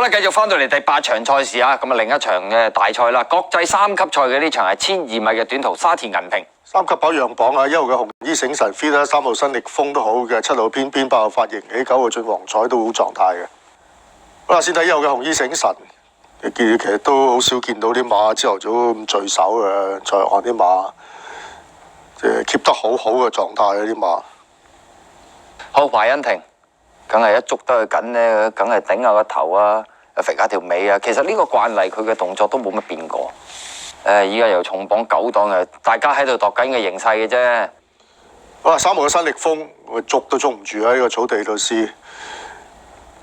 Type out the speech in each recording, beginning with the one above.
好啦，繼續翻到嚟第8場賽事啊，咁啊另一場嘅大賽啦，國際3級賽嘅呢場係1200米嘅短途沙田銀平。3級跑讓榜啊，1號嘅紅衣醒神 fit 啦，3號新力風都好嘅，7號偏偏8號髮型起，9號晉皇彩都好狀態嘅。好啦，先睇1號嘅紅衣醒神，你見其實都好少見到啲馬朝頭早咁聚手嘅，在岸啲馬即係 keep 得好好嘅狀態嘅啲馬。好，華欣庭，梗係一捉得佢緊咧，梗係頂下個頭啊，揈下條尾啊。其實呢個慣例佢嘅動作都冇乜變過。依家又重磅9檔啊，大家喺度度緊嘅形勢嘅啫。好啦，3號嘅新力風，我捉都捉唔住喺呢個草地度試，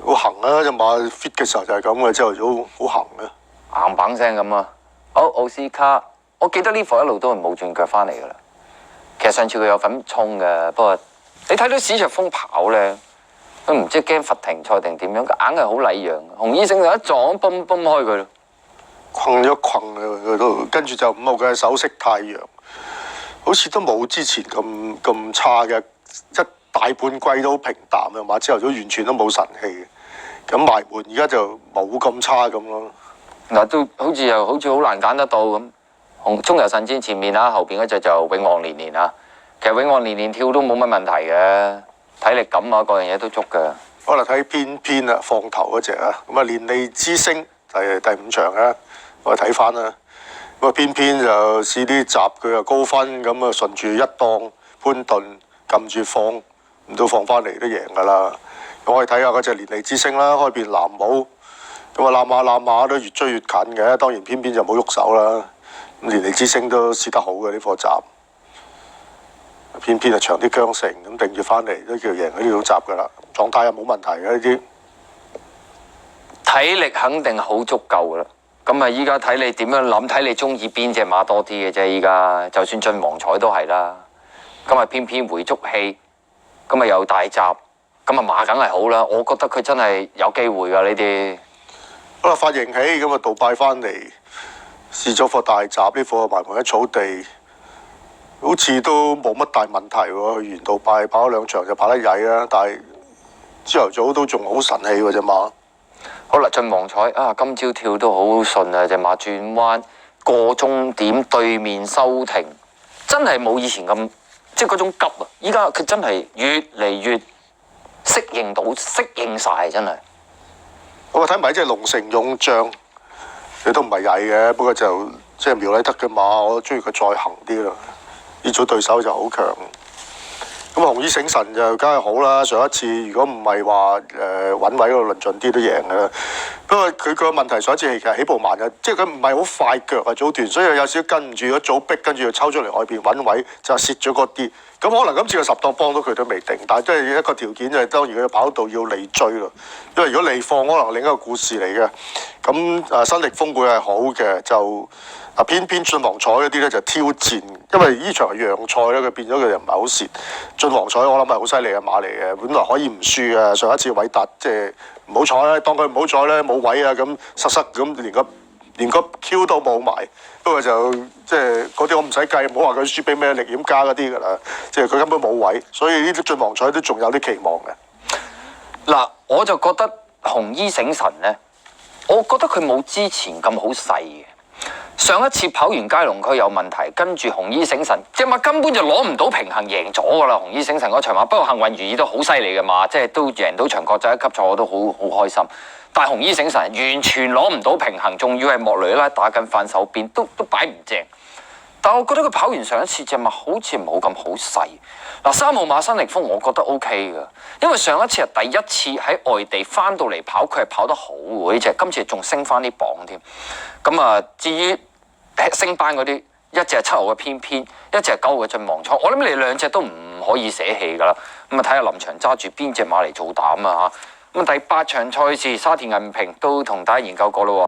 好行啊！隻馬 fit 嘅時候就係咁嘅，朝頭早好行啊，硬棒聲咁啊！好，奧斯卡，我記得呢課一路都係冇轉腳翻嚟噶啦。其實上次佢有份衝嘅，不過你睇到史卓峰跑咧，佢唔知驚罰停賽定點樣，佢硬係好禮讓。紅衣醒神一撞，崩崩開佢咯。困咗困佢都，跟住就5號嘅首飾太陽，好似都冇之前咁差嘅，一大半季都好平淡啊嘛，朝頭早完全都冇神氣，咁埋門而家就冇咁差咁咯。嗱，都好似好難揀得到咁。中游神箭前面啊，後邊嗰隻就永旺年年啊。其實永旺年年跳都冇乜問題嘅，體力感啊各樣嘢都足嘅。可能睇偏偏啊放頭嗰隻啊，咁啊連利之星係第5場啊。我睇翻啦，咁啊偏偏就試啲閘佢又高分，咁啊順住一檔潘頓撳住放，唔到放翻嚟都贏㗎啦。咁我哋睇下嗰隻連利之星啦，開邊藍帽，咁啊攬馬都越追越近嘅，當然偏偏就冇喐手啦。咁連利之星都試得好嘅呢課閘，偏偏就長啲韁繩咁定住翻嚟都叫贏呢種閘㗎啦，狀態又冇問題嘅呢啲，體力肯定好足夠㗎啦。咁啊！依家睇你點樣諗，睇你中意邊隻馬多啲嘅啫。依家就算晉皇彩都係啦。咁啊，偏偏回足氣，咁啊又大閘，咁啊馬梗係好啦。我覺得佢真係有機會㗎呢啲。好啦，髮型起咁啊，杜拜翻嚟試咗課大閘，呢課埋門喺草地，好似都冇乜大問題喎。去完杜拜跑咗2場就跑得曳啦，但係朝頭早都仲好神氣喎隻馬。好啦，晉皇彩啊，今朝跳都好順啊！隻馬轉彎過終點對面收停，真係冇以前咁即係嗰種急啊！依家佢真係越嚟越適應晒，真係。我睇埋隻龍城勇將，佢都唔係曳嘅，不過就即係苗禮德嘅馬，我中意佢再行啲啦。呢組對手就好強。咁紅衣醒神就梗係好啦，上一次如果唔係話揾位嗰度論盡啲都贏嘅啦。不過佢個問題上一次其實起步慢嘅，即係佢唔係好快腳啊組段，所以有少少跟唔住嗰組逼，跟住又抽出嚟外邊揾位就蝕咗嗰啲。咁可能今次個10檔幫到佢都未定，但係都係一個條件就係當然佢跑道要離追咯。因為如果離放可能另一個故事嚟嘅。咁新力風會係好嘅，就偏偏晉皇彩嗰啲咧就挑戰，因為呢場係讓賽咧，佢變咗佢又唔係好蝕。晉皇彩我諗係好犀利嘅馬嚟嘅，本來可以唔輸嘅。上一次韋達即係唔好彩咧，當佢唔好彩咧冇位啊咁塞咁連個 Q 都冇埋。不過就即係嗰啲我唔使計，唔好話佢輸俾咩力險家嗰啲㗎啦。即係佢根本冇位，所以呢啲晉皇彩都仲有啲期望嘅。嗱，我就覺得紅衣醒神咧，我覺得佢冇之前咁好勢嘅。上一次跑完佳龍區有問題，跟住紅衣醒神隻馬根本就攞唔到平衡，贏咗㗎啦！紅衣醒神嗰場馬，不過幸運如意都好犀利嘅馬，即係都贏到場國際1級賽，我都好開心。但係紅衣醒神完全攞唔到平衡，仲要係莫雷拉打緊反手邊，都擺唔正。但係我覺得佢跑完上一次隻馬好似冇咁好勢。嗱，3號馬新力風我覺得 OK 㗎，因為上一次係第一次喺外地翻到嚟跑，佢係跑得好喎呢隻，今次仲升翻啲磅添。咁啊，至於升班嗰啲，一隻係7號嘅偏偏，一隻係9號嘅晉皇彩，我諗你2隻都唔可以捨棄㗎啦。咁啊，睇下臨場揸住邊隻馬嚟做膽啊嚇。咁啊，第8場賽事沙田銀平都同大家研究過咯喎。